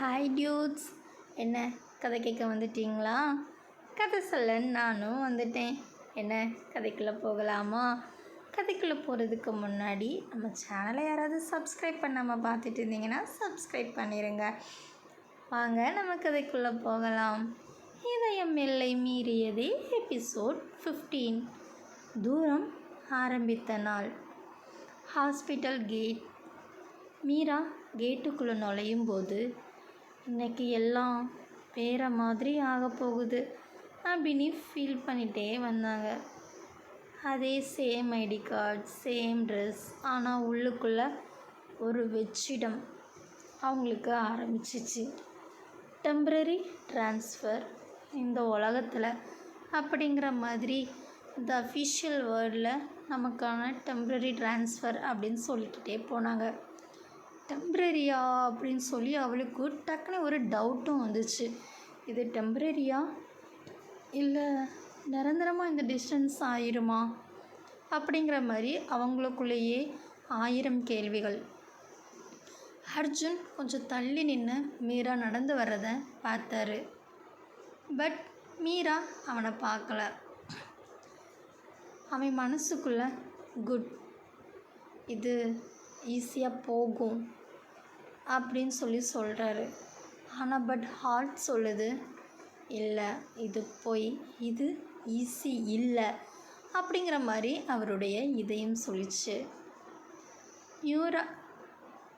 Hi dudes, என்ன கதை கேட்க வந்துட்டீங்களா? கதை சொல்ல நானும் வந்துட்டேன். என்ன கதைக்குள்ளே போகலாமா? கதைக்குள்ளே போகிறதுக்கு முன்னாடி நம்ம சேனலை யாராவது சப்ஸ்கிரைப் பண்ணாமல் பார்த்துட்டு இருந்தீங்கன்னா சப்ஸ்கிரைப் பண்ணிடுங்க. வாங்க நம்ம கதைக்குள்ளே போகலாம். இதயம் எல்லை மீறியதே எபிசோட் 15. தூரம் ஆரம்பித்த நாள். Hospital gate. மீரா கேட்டுக்குள்ளே நுழையும் போது இன்றைக்கி எல்லாம் வேறு மாதிரி ஆக போகுது அப்படின்னு ஃபீல் பண்ணிகிட்டே வந்தாங்க. அதே same ID card, same dress. ஆனால் உள்ளுக்குள்ளே ஒரு வெற்றிடம் அவங்களுக்கு ஆரம்பிச்சிச்சு. டெம்ப்ரரி ட்ரான்ஸ்ஃபர் இந்த உலகத்தில் அப்படிங்கிற மாதிரி இந்த அஃபிஷியல் வேர்டில் நமக்கான டெம்ப்ரரி ட்ரான்ஸ்ஃபர் அப்படின்னு சொல்லிக்கிட்டே போனாங்க. டெம்ப்ரரியா அப்படின்னு சொல்லி அவளுக்கு டக்குன்னு ஒரு டவுட்டும் வந்துச்சு. இது டெம்ப்ரரியா இல்லை நிரந்தரமாக இந்த டிஸ்டன்ஸ் ஆயிருமா அப்படிங்கிற மாதிரி அவங்களுக்குள்ளேயே 1000 கேள்விகள். அர்ஜுன் கொஞ்சம் தள்ளி நின்று மீரா நடந்து வர்றதை பார்த்தாரு. பட் மீரா அவனை பார்க்கல. அவன் மனசுக்குள்ளே குட், இது ஈஸியாக போகும் அப்படின்னு சொல்கிறாரு. ஆனால் பட் ஹார்ட் சொல்லுது இல்லை, இது போய் இது ஈஸி இல்லை அப்படிங்கிற மாதிரி அவருடைய இதயம் சொல்லிச்சு.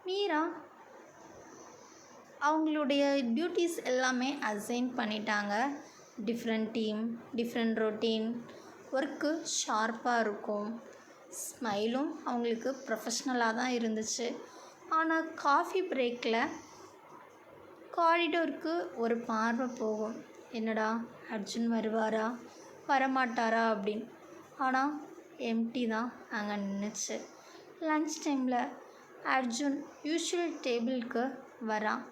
மீரா அவங்களுடைய டியூட்டிஸ் எல்லாமே அசைன் பண்ணிட்டாங்க. Different team, different routine, work ஷார்ப்பாக இருக்கும். ஸ்மைலும் அவங்களுக்கு ப்ரொஃபஷ்னலாக தான் இருந்துச்சு. ஆனால் காஃபி பிரேக்கில் காரிடோருக்கு ஒரு பார்வை போகும். என்னடா அர்ஜுன் வருவாரா வரமாட்டாரா அப்படின்னு. ஆனால் எம்டி தான் அங்கே நின்றுச்சு. லன்ச் டைமில் அர்ஜுன் யூஷுவல் டேபிளுக்கு வரான்.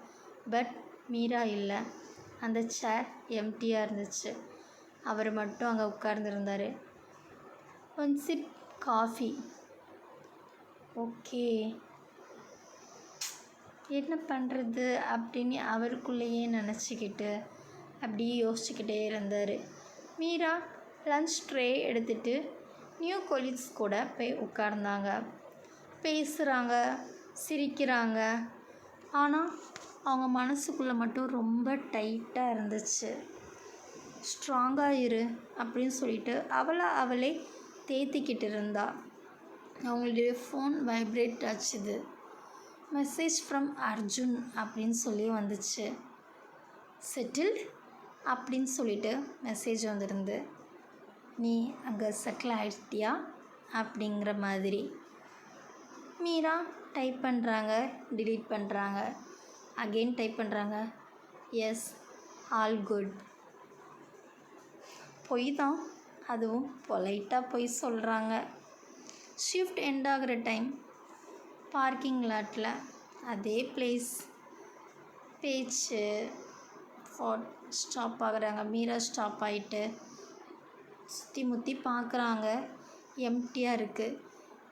பட் மீரா இல்லை. அந்த சேர் எம்டியாக இருந்துச்சு. அவர் மட்டும் அங்கே உட்கார்ந்துருந்தார். One sip coffee. ஓகே, என்ன பண்ணுறது அப்படின்னு அவருக்குள்ளேயே நினச்சிக்கிட்டு அப்படியே யோசிச்சுக்கிட்டே இருந்தார். மீரா லன்ச் ட்ரே எடுத்துகிட்டு நியூ கொலீக்ஸ் கூட போய் உட்கார்ந்தாங்க. பேசுகிறாங்க, சிரிக்கிறாங்க. ஆனால் அவங்க மனசுக்குள்ளே மட்டும் ரொம்ப டைட்டாக இருந்துச்சு. ஸ்ட்ராங்காக இரு அப்படின்னு சொல்லிட்டு அவளே தேத்திக்கிட்டு இருந்தா. அவங்களுடைய ஃபோன் வைப்ரேட் ஆச்சுது. மெசேஜ் ஃப்ரம் அர்ஜுன் அப்படின்னு சொல்லி வந்துச்சு. செட்டில்ட் அப்படின்னு சொல்லிட்டு மெசேஜ் வந்துருந்து. நீ அங்கே செட்டில் ஆகிட்டியா அப்படிங்கிற மாதிரி. மீரா டைப் பண்ணுறாங்க, டிலீட் பண்ணுறாங்க, அகெயின் டைப் பண்ணுறாங்க. Yes, all good. பொய் தான், அதுவும் பொலைட்டாக பொய் சொல்கிறாங்க. ஷிஃப்ட் எண்ட் ஆகிற டைம். பார்க்கிங் லாட்டில் அதே பிளேஸ். பேச்சு ஸ்டாப் ஆகுறாங்க. மீரா ஸ்டாப் ஆகிட்டு சுற்றி முற்றி பார்க்குறாங்க. எம்டியாக இருக்குது.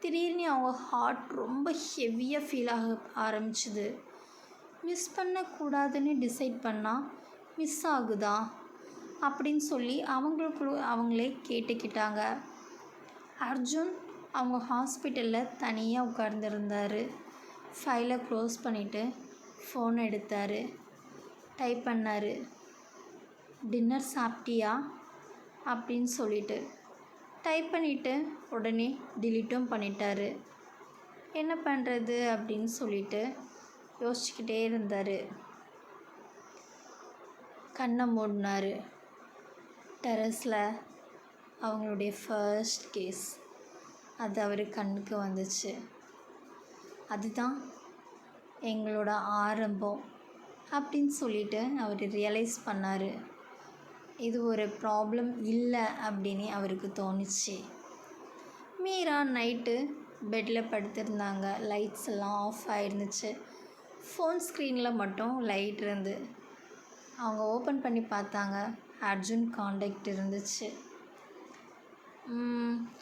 திடீர்னு அவங்க ஹார்ட் ரொம்ப ஹெவியாக ஃபீல் ஆக ஆரம்பிச்சுது. மிஸ் பண்ணக்கூடாதுன்னு டிசைட் பண்ணால் மிஸ் ஆகுதா அப்படின்னு சொல்லி அவங்களே கேட்டுக்கிட்டாங்க. அர்ஜுன் அவங்க ஹாஸ்பிட்டலில் தனியாக உட்கார்ந்துருந்தார். ஃபைலை க்ளோஸ் பண்ணிவிட்டு ஃபோன் எடுத்தார். டைப் பண்ணார். டின்னர் சாப்பிட்டியா அப்படின்னு சொல்லிட்டு டைப் பண்ணிவிட்டு உடனே டிலீட்டும் பண்ணிட்டார். என்ன பண்ணுறது அப்படின்னு சொல்லிட்டு யோசிச்சுக்கிட்டே இருந்தார். கண்ணை மூடினார். டெரஸில் அவங்களுடைய ஃபர்ஸ்ட் கேஸ் அது அவர் கண்ணுக்கு வந்துச்சு. அதுதான் எங்களோட ஆரம்பம் அப்படின்னு சொல்லிட்டு அவர் ரியலைஸ் பண்ணார். இது ஒரு ப்ராப்ளம் இல்லை அப்படின்னு அவருக்கு தோணுச்சு. மீரா நைட்டு பெட்டில் படுத்திருந்தாங்க. லைட்ஸ் எல்லாம் ஆஃப் ஆகிருந்துச்சு. ஃபோன் ஸ்க்ரீனில் மட்டும் லைட் இருந்து அவங்க ஓப்பன் பண்ணி பார்த்தாங்க. அர்ஜுன் காண்டாக்ட் இருந்துச்சு.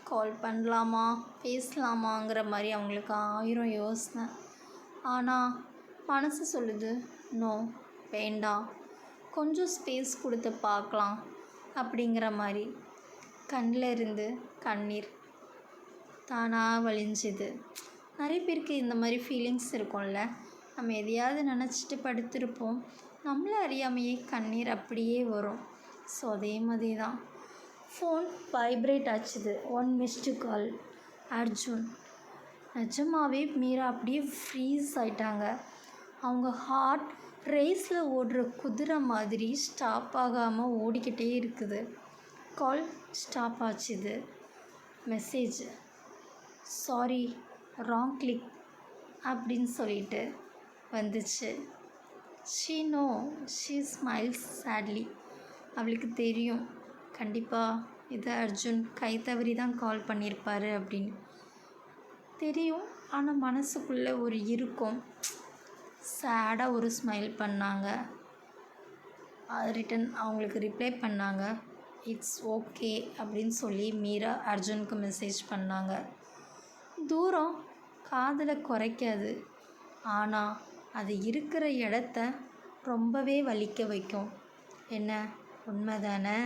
கால் பண்ணலாமா பேசலாமாங்கிற மாதிரி அவங்களுக்கு 1000 யோசனை. ஆனால் மனசு சொல்லுது நோ, வேண்டாம், கொஞ்சம் ஸ்பேஸ் கொடுத்து பார்க்கலாம் அப்படிங்கிற மாதிரி கண்ணில் இருந்து கண்ணீர் தானாக வழிஞ்சுது. நிறைய பேருக்கு இந்த மாதிரி ஃபீலிங்ஸ் இருக்கும்ல. நம்ம எதையாவது நினச்சிட்டு படுத்திருப்போம், நம்மளை அறியாமையே கண்ணீர் அப்படியே வரும். ஸோ அதே மாதிரி தான் ஃபோன் வைப்ரேட் ஆச்சுது. 1 மிஸ்டு கால். அர்ஜுன். நிஜமாவே மீரா அப்படியே ஃப்ரீஸ் ஆயிட்டாங்க. அவங்க ஹார்ட் ரேஸில் ஓடுற குதிரை மாதிரி ஸ்டாப் ஆகாமல் ஓடிக்கிட்டே இருக்குது. கால் ஸ்டாப் ஆச்சுது. மெசேஜ், சாரி ராங் கிளிக் அப்படின்னு சொல்லிட்டு வந்துச்சு. She smiles sadly. அவளுக்கு தெரியும், கண்டிப்பாக இது அர்ஜுன் கை தவறி தான் கால் பண்ணியிருப்பாரு அப்படின்னு தெரியும். ஆனால் மனசுக்குள்ளே ஒரு இருக்கும். சேடாக ஒரு ஸ்மைல் பண்ணாங்க. ரிட்டன் அவங்களுக்கு ரிப்ளை பண்ணாங்க. இட்ஸ் ஓகே அப்படின்னு சொல்லி மீரா அர்ஜுனுக்கு மெசேஜ் பண்ணாங்க. தூரம் காதலை குறைக்காது, ஆனால் அது இருக்கிற இடத்த ரொம்பவே வலிக்க வைக்கும். என்ன உண்மை தானே?